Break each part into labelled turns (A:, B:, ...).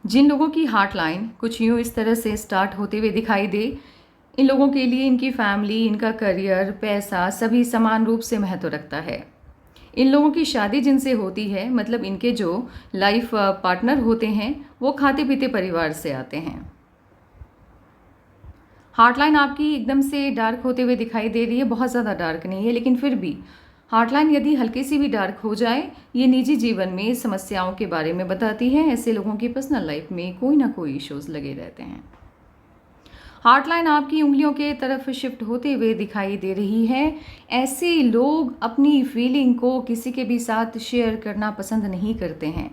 A: जिन लोगों की heart line कुछ यूँ इस तरह से स्टार्ट होते हुए दिखाई दे, इन लोगों के लिए इनकी फैमिली, इनका करियर, पैसा सभी समान रूप से महत्व रखता है। इन लोगों की शादी जिनसे होती है, मतलब इनके जो लाइफ पार्टनर होते हैं, वो खाते पीते परिवार से आते हैं। हार्ट लाइन आपकी एकदम से डार्क होते हुए दिखाई दे रही है, बहुत ज़्यादा डार्क नहीं है, लेकिन फिर भी हार्ट लाइन यदि हल्की सी भी डार्क हो जाए, ये निजी जीवन में समस्याओं के बारे में बताती है। ऐसे लोगों की पर्सनल लाइफ में कोई ना कोई इश्यूज लगे रहते हैं। हार्ट लाइन आपकी उंगलियों के तरफ शिफ्ट होते हुए दिखाई दे रही है। ऐसे लोग अपनी फीलिंग को किसी के भी साथ शेयर करना पसंद नहीं करते हैं।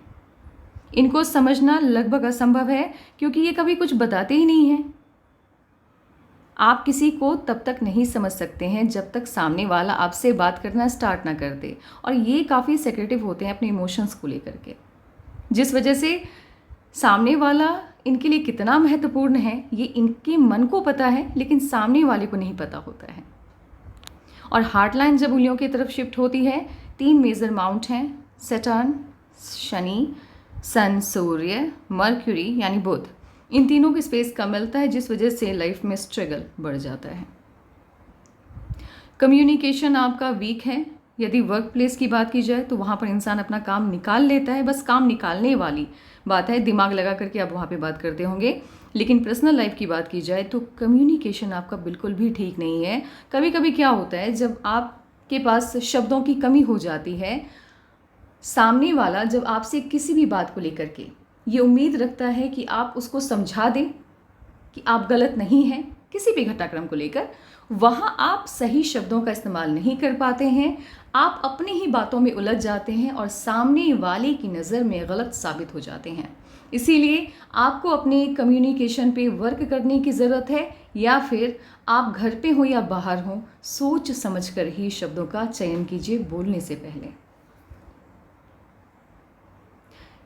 A: इनको समझना लगभग असंभव है, क्योंकि ये कभी कुछ बताते ही नहीं हैं। आप किसी को तब तक नहीं समझ सकते हैं जब तक सामने वाला आपसे बात करना स्टार्ट ना कर दे, और ये काफ़ी सेक्रेटिव होते हैं अपने इमोशंस को लेकर के, जिस वजह से सामने वाला इनके लिए कितना महत्वपूर्ण है ये इनके मन को पता है, लेकिन सामने वाले को नहीं पता होता है। और हार्ट लाइन जब उंगलियों की तरफ शिफ्ट होती है, 3 मेजर माउंट हैं: सैटर्न, शनि, सन सूर्य, मर्क्यूरी यानी बुध। इन तीनों की स्पेस कम मिलता है, जिस वजह से लाइफ में स्ट्रगल बढ़ जाता है। कम्युनिकेशन आपका वीक है। यदि वर्क प्लेस की बात की जाए तो वहाँ पर इंसान अपना काम निकाल लेता है, बस काम निकालने वाली बात है, दिमाग लगा करके आप वहाँ पे बात करते होंगे। लेकिन पर्सनल लाइफ की बात की जाए तो कम्युनिकेशन आपका बिल्कुल भी ठीक नहीं है। कभी कभी क्या होता है, जब आपके पास शब्दों की कमी हो जाती है, सामने वाला जब आपसे किसी भी बात को लेकर के ये उम्मीद रखता है कि आप उसको समझा दें कि आप गलत नहीं हैं किसी भी घटनाक्रम को लेकर, वहाँ आप सही शब्दों का इस्तेमाल नहीं कर पाते हैं। आप अपनी ही बातों में उलझ जाते हैं और सामने वाले की नज़र में गलत साबित हो जाते हैं। इसीलिए आपको अपने कम्युनिकेशन पे वर्क करने की ज़रूरत है, या फिर आप घर पे हो या बाहर हो, सोच समझ कर ही शब्दों का चयन कीजिए बोलने से पहले।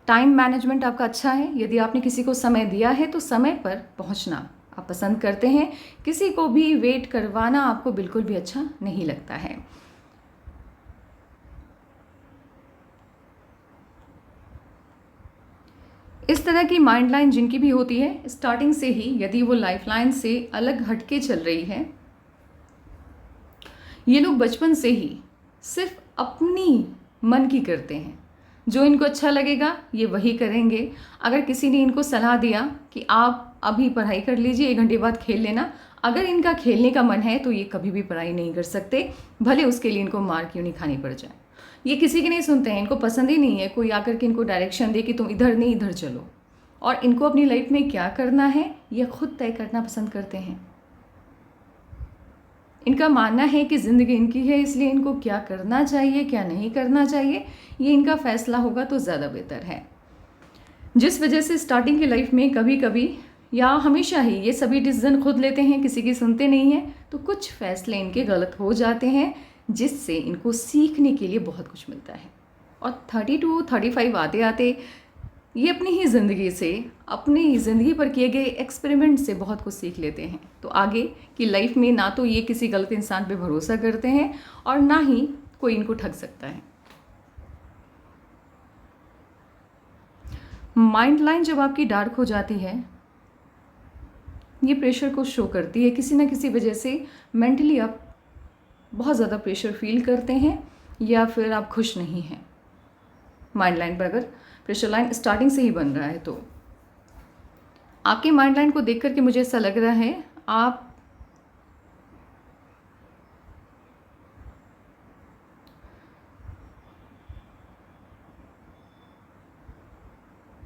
A: टाइम मैनेजमेंट आपका अच्छा है। यदि आपने किसी को समय दिया है तो समय पर पहुंचना आप पसंद करते हैं। किसी को भी वेट करवाना आपको बिल्कुल भी अच्छा नहीं लगता है। इस तरह की माइंड लाइन जिनकी भी होती है, स्टार्टिंग से ही यदि वो लाइफ लाइन से अलग हटके चल रही है, ये लोग बचपन से ही सिर्फ अपनी मन की करते हैं। जो इनको अच्छा लगेगा ये वही करेंगे। अगर किसी ने इनको सलाह दिया कि आप अभी पढ़ाई कर लीजिए, 1 घंटे बाद खेल लेना, अगर इनका खेलने का मन है तो ये कभी भी पढ़ाई नहीं कर सकते, भले उसके लिए इनको मार क्यों नहीं खानी पड़ जाए। ये किसी की नहीं सुनते हैं, इनको पसंद ही नहीं है कोई आकर के इनको डायरेक्शन दे कि तुम इधर नहीं इधर चलो। और इनको अपनी लाइफ में क्या करना है ये खुद तय करना पसंद करते हैं। इनका मानना है कि ज़िंदगी इनकी है, इसलिए इनको क्या करना चाहिए क्या नहीं करना चाहिए ये इनका फैसला होगा तो ज़्यादा बेहतर है। जिस वजह से स्टार्टिंग की लाइफ में कभी कभी या हमेशा ही ये सभी डिसीजन खुद लेते हैं, किसी की सुनते नहीं हैं, तो कुछ फैसले इनके गलत हो जाते हैं, जिससे इनको सीखने के लिए बहुत कुछ मिलता है। और 32-35 आते आते ये अपनी ही ज़िंदगी से, अपनी ज़िंदगी पर किए गए एक्सपेरिमेंट से बहुत कुछ सीख लेते हैं। तो आगे की लाइफ में ना तो ये किसी गलत इंसान पे भरोसा करते हैं और ना ही कोई इनको ठग सकता है। माइंड लाइन जब आपकी डार्क हो जाती है, ये प्रेशर को शो करती है। किसी ना किसी वजह से मेंटली आप बहुत ज़्यादा प्रेशर फील करते हैं, या फिर आप खुश नहीं हैं। माइंड लाइन पर अगर प्रेशर लाइन स्टार्टिंग से ही बन रहा है तो आपके माइंड लाइन को देख करके मुझे ऐसा लग रहा है आप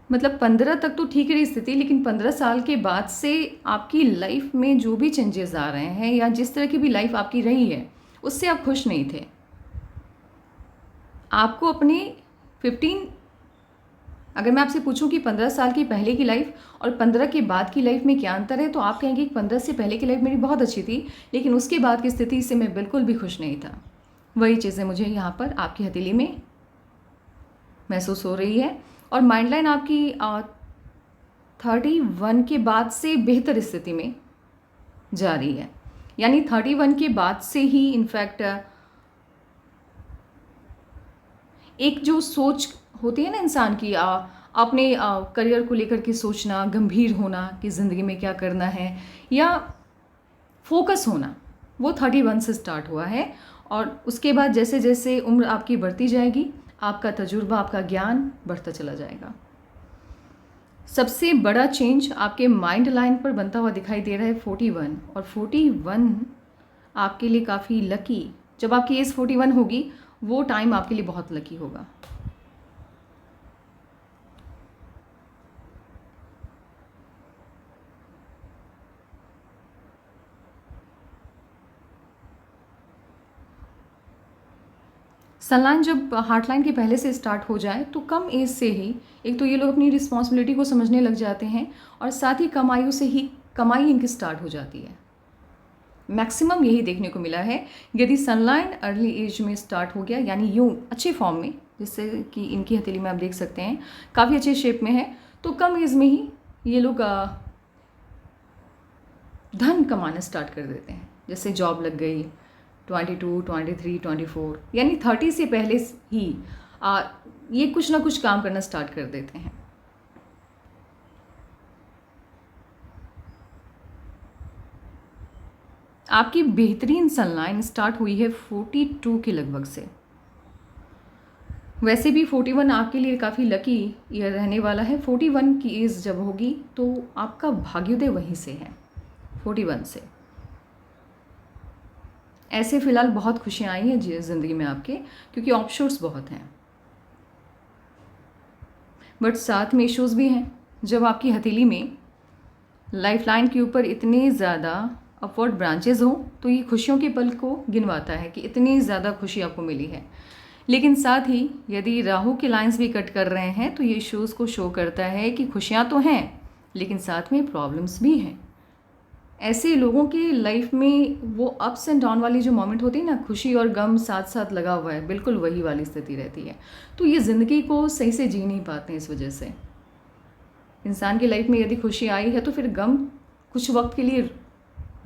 A: मतलब 15 तक तो ठीक रही स्थिति, लेकिन 15 साल के बाद से आपकी लाइफ में जो भी चेंजेस आ रहे हैं या जिस तरह की भी लाइफ आपकी रही है उससे आप खुश नहीं थे। आपको अपने 15, अगर मैं आपसे पूछूं कि 15 साल की पहले की लाइफ और 15 के बाद की लाइफ में क्या अंतर है, तो आप कहेंगे कि 15 से पहले की लाइफ मेरी बहुत अच्छी थी, लेकिन उसके बाद की स्थिति से मैं बिल्कुल भी खुश नहीं था। वही चीज़ें मुझे यहाँ पर आपकी हथेली में महसूस हो रही है। और माइंड लाइन आपकी 31 के बाद से बेहतर स्थिति में जा रही है। यानी 31 के बाद से ही इनफैक्ट एक जो सोच होती है ना इंसान की, अपने करियर को लेकर के सोचना, गंभीर होना कि ज़िंदगी में क्या करना है, या फोकस होना, वो 31 से स्टार्ट हुआ है। और उसके बाद जैसे जैसे उम्र आपकी बढ़ती जाएगी, आपका तजुर्बा, आपका ज्ञान बढ़ता चला जाएगा। सबसे बड़ा चेंज आपके माइंड लाइन पर बनता हुआ दिखाई दे रहा है 41। और 41 आपके लिए काफ़ी लकी, जब आपकी एज 41 होगी वो टाइम आपके लिए बहुत लकी होगा। सनलाइन जब हार्टलाइन के पहले से स्टार्ट हो जाए तो कम एज से ही एक तो ये लोग अपनी रिस्पॉन्सिबिलिटी को समझने लग जाते हैं, और साथ ही कम आयु से ही कमाई इनकी स्टार्ट हो जाती है। मैक्सिमम यही देखने को मिला है। यदि सनलाइन अर्ली एज में स्टार्ट हो गया, यानी यूँ अच्छे फॉर्म में, जिससे कि इनकी हथेली में आप देख सकते हैं काफ़ी अच्छे शेप में है, तो कम एज में ही ये लोग धन कमाना स्टार्ट कर देते हैं। जैसे जॉब लग गई 22, 23, 24, यानी 30 से पहले ही ये कुछ ना कुछ काम करना स्टार्ट कर देते हैं। आपकी बेहतरीन सनलाइन स्टार्ट हुई है 42 के लगभग से। वैसे भी 41 आपके लिए काफ़ी लकी ईयर रहने वाला है। 41 की एज जब होगी तो आपका भाग्योदय वहीं से है, 41 से। ऐसे फ़िलहाल बहुत खुशियाँ आई हैं ज़िंदगी में आपके, क्योंकि ऑप्शंस बहुत हैं, बट साथ में इश्यूज़ भी हैं। जब आपकी हथेली में लाइफ लाइन के ऊपर इतने ज़्यादा अपवर्ड ब्रांचेज हों तो ये खुशियों के पल को गिनवाता है कि इतनी ज़्यादा खुशी आपको मिली है। लेकिन साथ ही यदि राहु के लाइंस भी कट कर रहे हैं तो ये इश्यूज़ को शो करता है कि खुशियाँ तो हैं लेकिन साथ में प्रॉब्लम्स भी हैं। ऐसे लोगों की लाइफ में वो अप्स एंड डाउन वाली जो मोमेंट होती है ना, खुशी और गम साथ साथ लगा हुआ है, बिल्कुल वही वाली स्थिति रहती है। तो ये ज़िंदगी को सही से जी नहीं पाते हैं। इस वजह से इंसान की लाइफ में यदि खुशी आई है तो फिर गम कुछ वक्त के लिए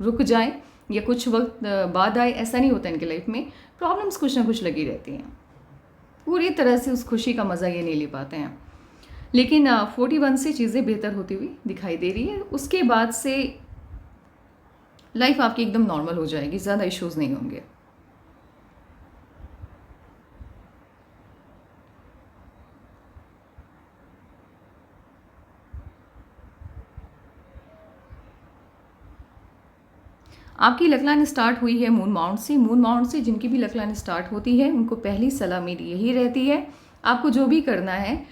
A: रुक जाए या कुछ वक्त बाद आए, ऐसा नहीं होता इनकी लाइफ में। प्रॉब्लम्स कुछ ना कुछ लगी रहती हैं, पूरी तरह से उस खुशी का मज़ा ये नहीं ले पाते हैं। लेकिन 41 से चीज़ें बेहतर होती हुई दिखाई दे रही है। उसके बाद से लाइफ आपकी एकदम नॉर्मल हो जाएगी, ज़्यादा इश्यूज़ नहीं होंगे। आपकी लक लाइन स्टार्ट हुई है मून माउंट से। मून माउंट से जिनकी भी लक लाइन स्टार्ट होती है उनको पहली सलाह मेरी यही रहती है, आपको जो भी करना है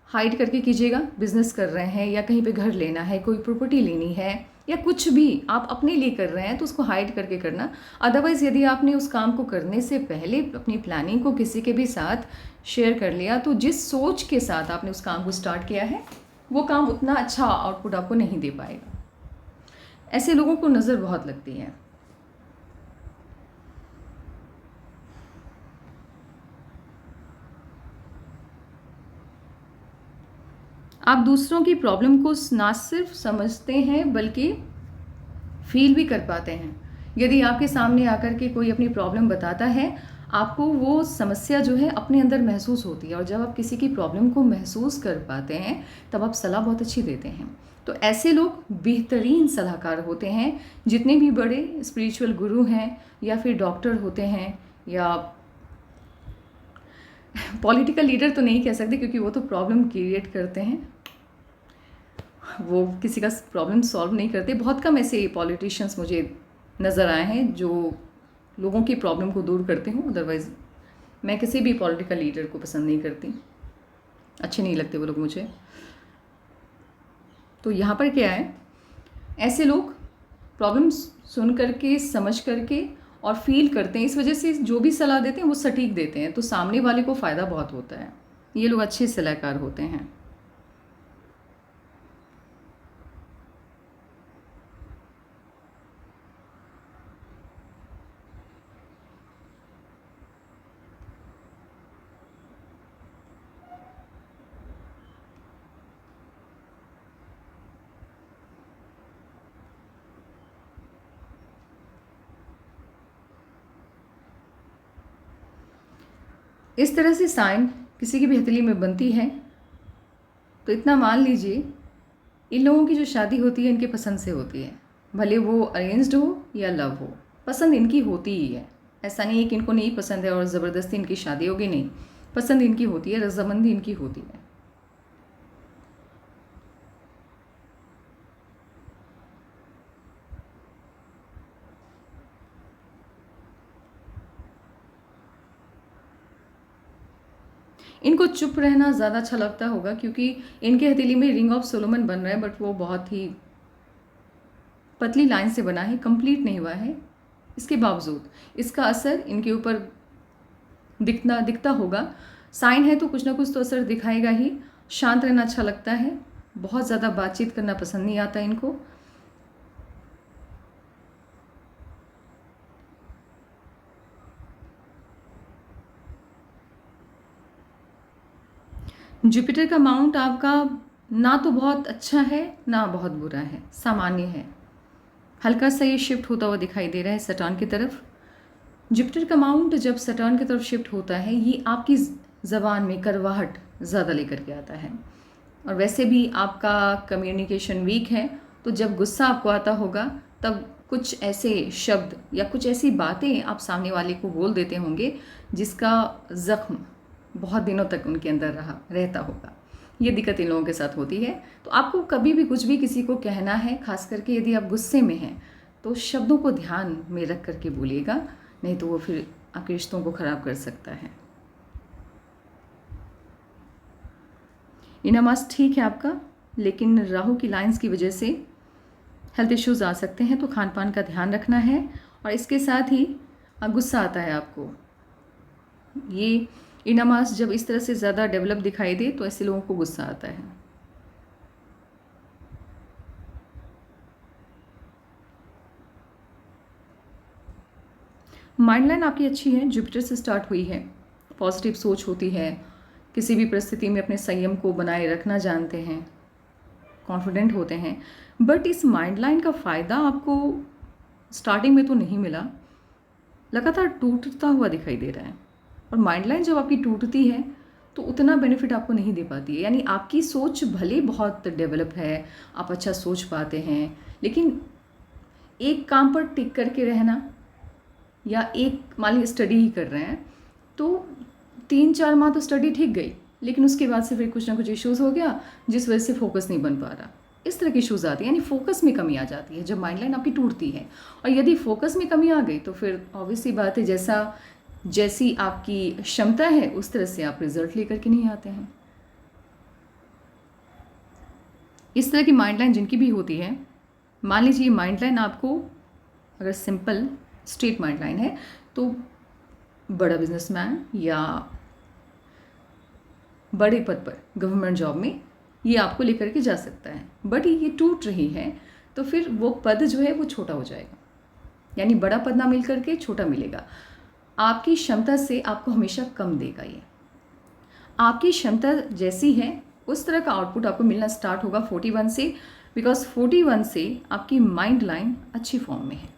A: हाइड करके कीजिएगा। बिजनेस कर रहे हैं या कहीं पे घर लेना है, कोई प्रॉपर्टी लेनी है, या कुछ भी आप अपने लिए कर रहे हैं तो उसको हाइड करके करना। अदरवाइज़ यदि आपने उस काम को करने से पहले अपनी प्लानिंग को किसी के भी साथ शेयर कर लिया तो जिस सोच के साथ आपने उस काम को स्टार्ट किया है वो काम उतना अच्छा आउटपुट आपको नहीं दे पाएगा। ऐसे लोगों को नज़र बहुत लगती है। आप दूसरों की प्रॉब्लम को ना सिर्फ समझते हैं बल्कि फील भी कर पाते हैं। यदि आपके सामने आकर के कोई अपनी प्रॉब्लम बताता है, आपको वो समस्या जो है अपने अंदर महसूस होती है, और जब आप किसी की प्रॉब्लम को महसूस कर पाते हैं तब आप सलाह बहुत अच्छी देते हैं। तो ऐसे लोग बेहतरीन सलाहकार होते हैं। जितने भी बड़े स्पिरिचुअल गुरु हैं या फिर डॉक्टर होते हैं या पॉलिटिकल लीडर तो नहीं कह सकते क्योंकि वो तो प्रॉब्लम क्रिएट करते हैं, वो किसी का प्रॉब्लम सॉल्व नहीं करते। बहुत कम ऐसे पॉलिटिशियंस मुझे नज़र आए हैं जो लोगों की प्रॉब्लम को दूर करते हों। अदरवाइज़ मैं किसी भी पॉलिटिकल लीडर को पसंद नहीं करती, अच्छे नहीं लगते वो लोग मुझे। तो यहाँ पर क्या है, ऐसे लोग प्रॉब्लम सुन करके, समझ करके और फील करते हैं, इस वजह से जो भी सलाह देते हैं वो सटीक देते हैं, तो सामने वाले को फ़ायदा बहुत होता है। ये लोग अच्छे सलाहकार होते हैं। इस तरह से साइन किसी की भी हथेली में बनती है तो इतना मान लीजिए, इन लोगों की जो शादी होती है इनके पसंद से होती है, भले वो अरेंज्ड हो या लव हो, पसंद इनकी होती ही है। ऐसा नहीं है कि इनको नहीं पसंद है और ज़बरदस्ती इनकी शादी होगी, नहीं, पसंद इनकी होती है, रजामंदी इनकी होती है। इनको चुप रहना ज़्यादा अच्छा लगता होगा, क्योंकि इनके हथेली में रिंग ऑफ सोलोमन बन रहा है, बट वो बहुत ही पतली लाइन से बना है, कंप्लीट नहीं हुआ है। इसके बावजूद इसका असर इनके ऊपर दिखता होगा। साइन है तो कुछ ना कुछ तो असर दिखाएगा ही। शांत रहना अच्छा लगता है, बहुत ज़्यादा बातचीत करना पसंद नहीं आता इनको। जुपिटर का माउंट आपका ना तो बहुत अच्छा है ना बहुत बुरा है, सामान्य है। हल्का सा ये शिफ्ट होता हुआ दिखाई दे रहा है सैटर्न की तरफ। जुपिटर का माउंट जब सैटर्न की तरफ शिफ्ट होता है, ये आपकी ज़बान में करवाहट ज़्यादा लेकर के आता है। और वैसे भी आपका कम्युनिकेशन वीक है, तो जब गुस्सा आपको आता होगा तब कुछ ऐसे शब्द या कुछ ऐसी बातें आप सामने वाले को बोल देते होंगे जिसका ज़ख्म बहुत दिनों तक उनके अंदर रहता होगा। ये दिक्कत इन लोगों के साथ होती है। तो आपको कभी भी कुछ भी किसी को कहना है, खास करके यदि आप गुस्से में हैं, तो शब्दों को ध्यान में रख करके बोलिएगा, नहीं तो वो फिर आपके रिश्तों को ख़राब कर सकता है। इनामास ठीक है आपका, लेकिन राहु की लाइंस की वजह से हेल्थ इश्यूज आ सकते हैं, तो खान पान का ध्यान रखना है। और इसके साथ ही गुस्सा आता है आपको। ये इनामास जब इस तरह से ज़्यादा डेवलप दिखाई दे तो ऐसे लोगों को गुस्सा आता है। माइंड लाइन आपकी अच्छी है, जुपिटर से स्टार्ट हुई है, पॉजिटिव सोच होती है, किसी भी परिस्थिति में अपने संयम को बनाए रखना जानते हैं, कॉन्फिडेंट होते हैं। बट इस माइंड लाइन का फ़ायदा आपको स्टार्टिंग में तो नहीं मिला, लगातार टूटता हुआ दिखाई दे रहा है। और माइंड लाइन जब आपकी टूटती है तो उतना बेनिफिट आपको नहीं दे पाती है। यानी आपकी सोच भले बहुत डेवलप है, आप अच्छा सोच पाते हैं, लेकिन एक काम पर टिक करके रहना, या एक मान लीजिए स्टडी ही कर रहे हैं, तो 3-4 माह तो स्टडी ठीक गई, लेकिन उसके बाद से फिर कुछ ना कुछ इश्यूज़ हो गया जिस वजह से फोकस नहीं बन पा रहा। इस तरह की इश्यूज़ आती है, यानी फोकस में कमी आ जाती है जब माइंड लाइन आपकी टूटती है। और यदि फोकस में कमी आ गई तो फिर ऑब्वियसली बात है, जैसी आपकी क्षमता है उस तरह से आप रिजल्ट लेकर के नहीं आते हैं। इस तरह की माइंड लाइन जिनकी भी होती है, मान लीजिए माइंड लाइन आपको अगर सिंपल स्ट्रेट माइंड लाइन है, तो बड़ा बिजनेसमैन या बड़े पद पर गवर्नमेंट जॉब में ये आपको लेकर के जा सकता है। बट ये टूट रही है तो फिर वो पद जो है वो छोटा हो जाएगा, यानी बड़ा पद ना मिल करके छोटा मिलेगा। आपकी क्षमता से आपको हमेशा कम देगा। ये आपकी क्षमता जैसी है उस तरह का आउटपुट आपको मिलना स्टार्ट होगा 41 से, बिकॉज 41 से आपकी माइंड लाइन अच्छी फॉर्म में है।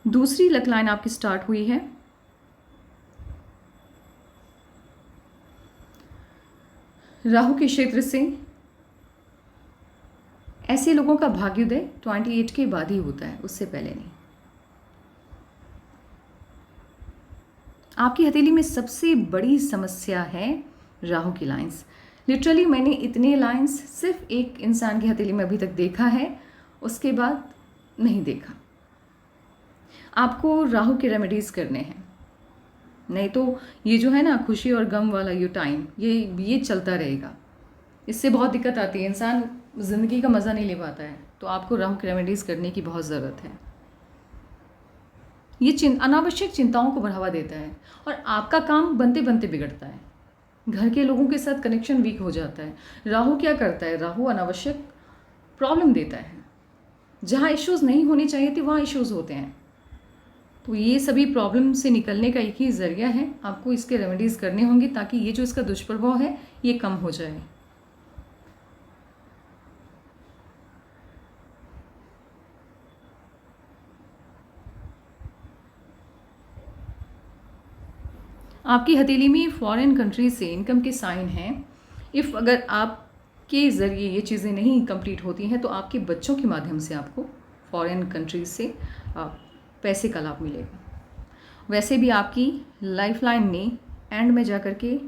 A: दूसरी लक लाइन आपकी स्टार्ट हुई है राहु के क्षेत्र से। ऐसे लोगों का भाग्योदय 28 के बाद ही होता है, उससे पहले नहीं। आपकी हथेली में सबसे बड़ी समस्या है राहु की लाइंस। लिटरली मैंने इतने लाइंस सिर्फ एक इंसान की हथेली में अभी तक देखा है, उसके बाद नहीं देखा। आपको राहु के रेमेडीज़ करने हैं, नहीं तो ये जो है ना खुशी और गम वाला ये टाइम, ये चलता रहेगा। इससे बहुत दिक्कत आती है, इंसान ज़िंदगी का मज़ा नहीं ले पाता है। तो आपको राहु की रेमेडीज़ करने की बहुत ज़रूरत है। ये अनावश्यक चिंताओं को बढ़ावा देता है और आपका काम बनते बनते बिगड़ता है। घर के लोगों के साथ कनेक्शन वीक हो जाता है। राहु क्या करता है? राहु अनावश्यक प्रॉब्लम देता है। जहाँ इश्यूज़ नहीं होने चाहिए थे वहाँ इश्यूज़ होते हैं। तो ये सभी प्रॉब्लम से निकलने का एक ही ज़रिया है, आपको इसके रेमेडीज़ करने होंगे ताकि ये जो इसका दुष्प्रभाव है ये कम हो जाए। आपकी हथेली में फॉरेन कंट्री से इनकम के साइन हैं। इफ़ अगर आपके ज़रिए ये चीज़ें नहीं कंप्लीट होती हैं तो आपके बच्चों के माध्यम से आपको फॉरेन कंट्रीज से पैसे का लाभ मिलेगा। वैसे भी आपकी लाइफ लाइन ने एंड में जा कर के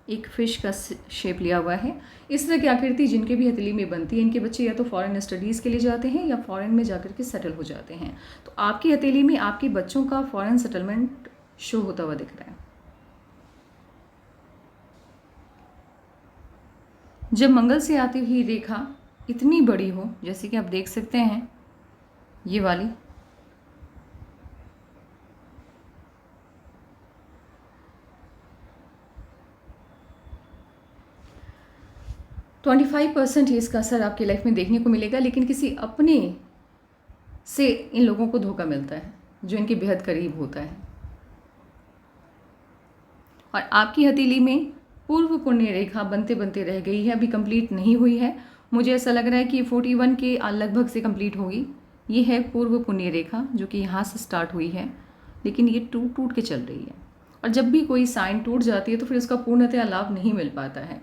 A: एक फ़िश का शेप लिया हुआ है। इस तरह की आकृति जिनके भी हथेली में बनती है, इनके बच्चे या तो फॉरेन स्टडीज़ के लिए जाते हैं या फॉरेन में जा कर के सेटल हो जाते हैं। तो आपकी हथेली में आपके बच्चों का फॉरेन सेटलमेंट शो होता हुआ दिख रहा है। जब मंगल से आती हुई रेखा इतनी बड़ी हो, जैसे कि आप देख सकते हैं ये वाली, %25% ही इसका असर आपकी लाइफ में देखने को मिलेगा, लेकिन किसी अपने से इन लोगों को धोखा मिलता है जो इनके बेहद करीब होता है। और आपकी हथेली में पूर्व पुण्य रेखा बनते बनते रह गई है, अभी कंप्लीट नहीं हुई है। मुझे ऐसा लग रहा है कि 41 के लगभग से कंप्लीट होगी। ये है पूर्व पुण्य रेखा जो कि यहाँ से स्टार्ट हुई है, लेकिन ये टूट टूट के चल रही है। और जब भी कोई साइन टूट जाती है तो फिर उसका पूर्णतया लाभ नहीं मिल पाता है।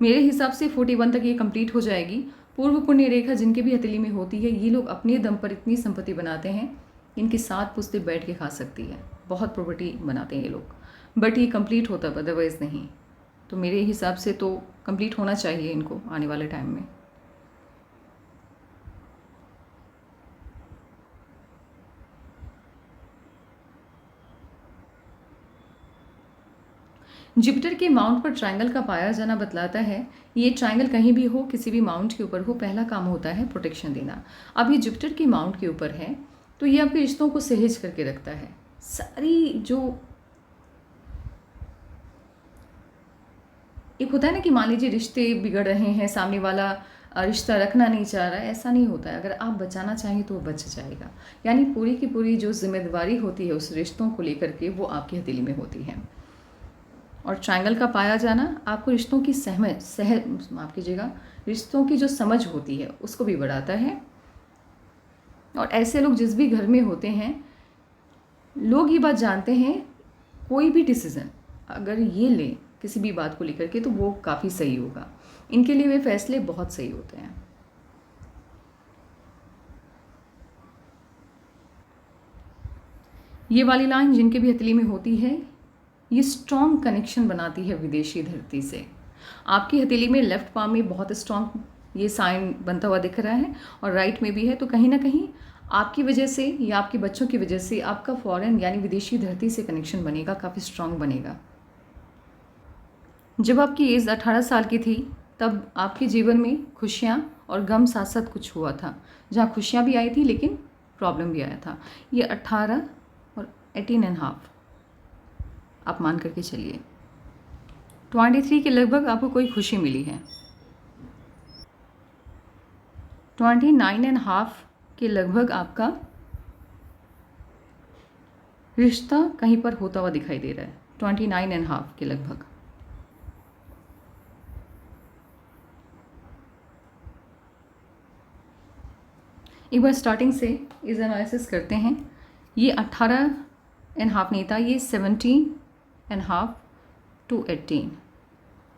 A: मेरे हिसाब से 41 तक ये कंप्लीट हो जाएगी। पूर्व पुण्य रेखा जिनके भी हथेली में होती है, ये लोग अपने दम पर इतनी संपत्ति बनाते हैं, इनके 7 पुश्ते बैठ के खा सकती है। बहुत प्रॉपर्टी बनाते हैं ये लोग, बट ये कंप्लीट होता है, अदरवाइज़ नहीं। तो मेरे हिसाब से तो कंप्लीट होना चाहिए इनको आने वाले टाइम में। जुपिटर के माउंट पर ट्रायंगल का पाया जाना बतलाता है, ये ट्रायंगल कहीं भी हो, किसी भी माउंट के ऊपर हो, पहला काम होता है प्रोटेक्शन देना। अब ये जुपिटर के माउंट के ऊपर है तो ये आपके रिश्तों को सहेज करके रखता है। सारी जो एक होता है ना कि मान लीजिए रिश्ते बिगड़ रहे हैं, सामने वाला रिश्ता रखना नहीं चाह रहा है, ऐसा नहीं होता है। अगर आप बचाना चाहें तो वो बच जाएगा। यानी पूरी की पूरी जो जिम्मेदारी होती है उस रिश्तों को लेकर के, वो आपकी हथेली में होती है। और ट्रायंगल का पाया जाना आपको रिश्तों की माफ़ कीजिएगा, रिश्तों की जो समझ होती है उसको भी बढ़ाता है। और ऐसे लोग जिस भी घर में होते हैं, लोग ये बात जानते हैं, कोई भी डिसीज़न अगर ये ले किसी भी बात को लेकर के तो वो काफ़ी सही होगा। इनके लिए वे फैसले बहुत सही होते हैं। ये वाली लाइन जिनके भी हथेली में होती है, ये स्ट्रॉन्ग कनेक्शन बनाती है विदेशी धरती से। आपकी हथेली में लेफ्ट पाम में बहुत स्ट्रॉन्ग ये साइन बनता हुआ दिख रहा है और राइट में भी है, तो कहीं ना कहीं आपकी वजह से या आपके बच्चों की वजह से आपका फॉरेन यानी विदेशी धरती से कनेक्शन बनेगा, काफ़ी स्ट्रॉन्ग बनेगा। जब आपकी एज 18 साल की थी तब आपके जीवन में खुशियाँ और गम साथ साथ कुछ हुआ था, जहाँ खुशियाँ भी आई थी लेकिन प्रॉब्लम भी आया था। ये 18 और 18.5 आप मान करके चलिए। 23 के लगभग आपको कोई खुशी मिली है। 29.5 के लगभग आपका रिश्ता कहीं पर होता हुआ दिखाई दे रहा है। 29.5 के लगभग। एक बार स्टार्टिंग से इस एनालिसिस करते हैं। ये 18.5 नहीं था, ये 17.5 to 18,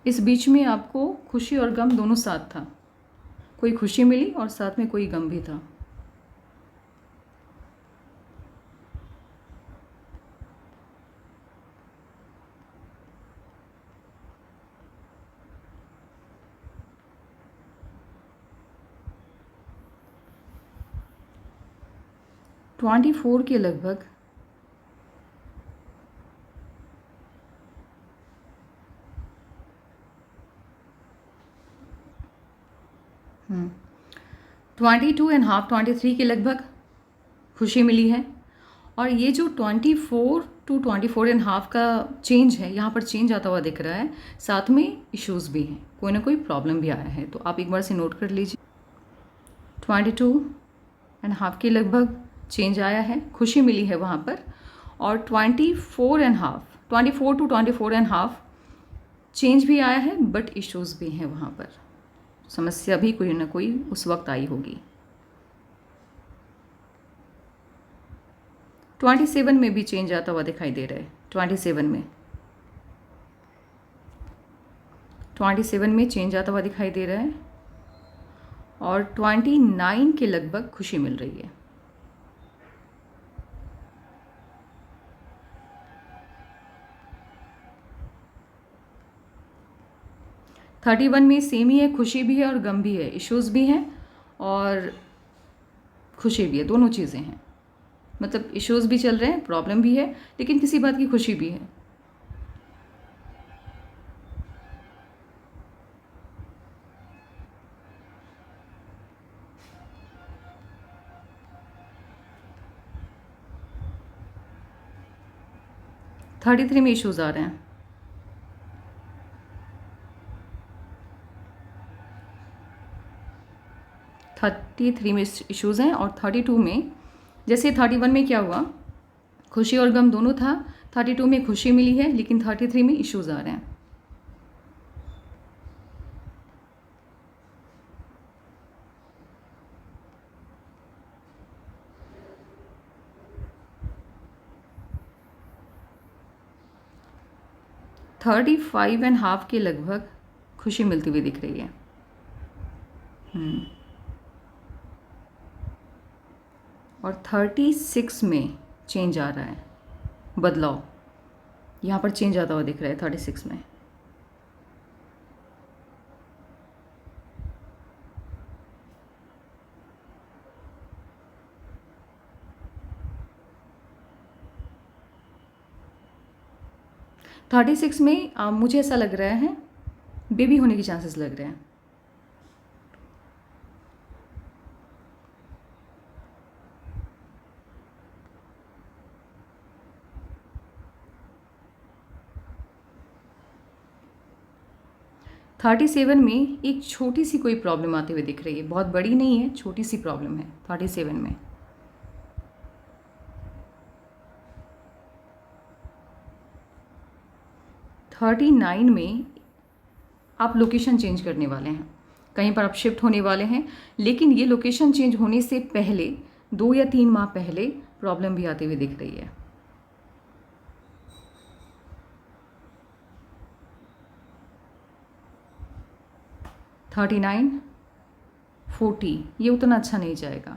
A: इस बीच में आपको खुशी और गम दोनों साथ था। कोई खुशी मिली और साथ में कोई गम भी था। ट्वेंटी 24 के लगभग 22.5 23 के लगभग खुशी मिली है। और ये जो 24 to 24.5 का चेंज है, यहाँ पर चेंज आता हुआ दिख रहा है। साथ में इश्यूज़ भी हैं, कोई ना कोई प्रॉब्लम भी आया है, तो आप एक बार से नोट कर लीजिए। 22.5 के लगभग चेंज आया है, खुशी मिली है वहाँ पर। और 24 to 24.5 चेंज भी आया है, बट इश्यूज़ भी हैं वहाँ पर। समस्या भी कोई ना कोई उस वक्त आई होगी। 27 में भी चेंज आता हुआ दिखाई दे रहा है। 27 में चेंज आता हुआ दिखाई दे रहा है और 29 के लगभग खुशी मिल रही है। 31 में सेम ही है, खुशी भी है और गम भी है, इश्यूज भी हैं और खुशी भी है, दोनों चीज़ें हैं। मतलब इश्यूज भी चल रहे हैं, प्रॉब्लम भी है, लेकिन किसी बात की खुशी भी है। थर्टी थ्री में इश्यूज आ रहे हैं। 33 में इश्यूज हैं और 32 में, जैसे 31 में क्या हुआ, खुशी और गम दोनों था, 32 में खुशी मिली है, लेकिन 33 में इश्यूज आ रहे हैं। $35.5 के लगभग खुशी मिलती हुई दिख रही है। और 36 में चेंज आ रहा है, बदलाव यहाँ पर चेंज आता हुआ दिख रहा है 36 में। थर्टी सिक्स में मुझे ऐसा लग रहा है बेबी होने के चांसेस लग रहे हैं। थर्टी सेवन में एक छोटी सी कोई प्रॉब्लम आते हुए दिख रही है, बहुत बड़ी नहीं है, छोटी सी प्रॉब्लम है 37 में। थर्टी नाइन में आप लोकेशन चेंज करने वाले हैं, कहीं पर आप शिफ्ट होने वाले हैं, लेकिन ये लोकेशन चेंज होने से पहले 2 या 3 माह पहले प्रॉब्लम भी आती हुई दिख रही है। थर्टी नाइन 40 ये उतना अच्छा नहीं जाएगा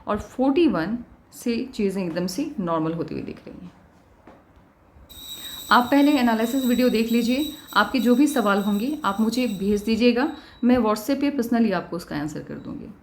A: और 41 से चीज़ें एकदम से नॉर्मल होती हुई दिख रही हैं। आप पहले एनालिसिस वीडियो देख लीजिए, आपके जो भी सवाल होंगे आप मुझे भेज दीजिएगा, मैं व्हाट्सएप पे पर्सनली आपको उसका आंसर कर दूँगी।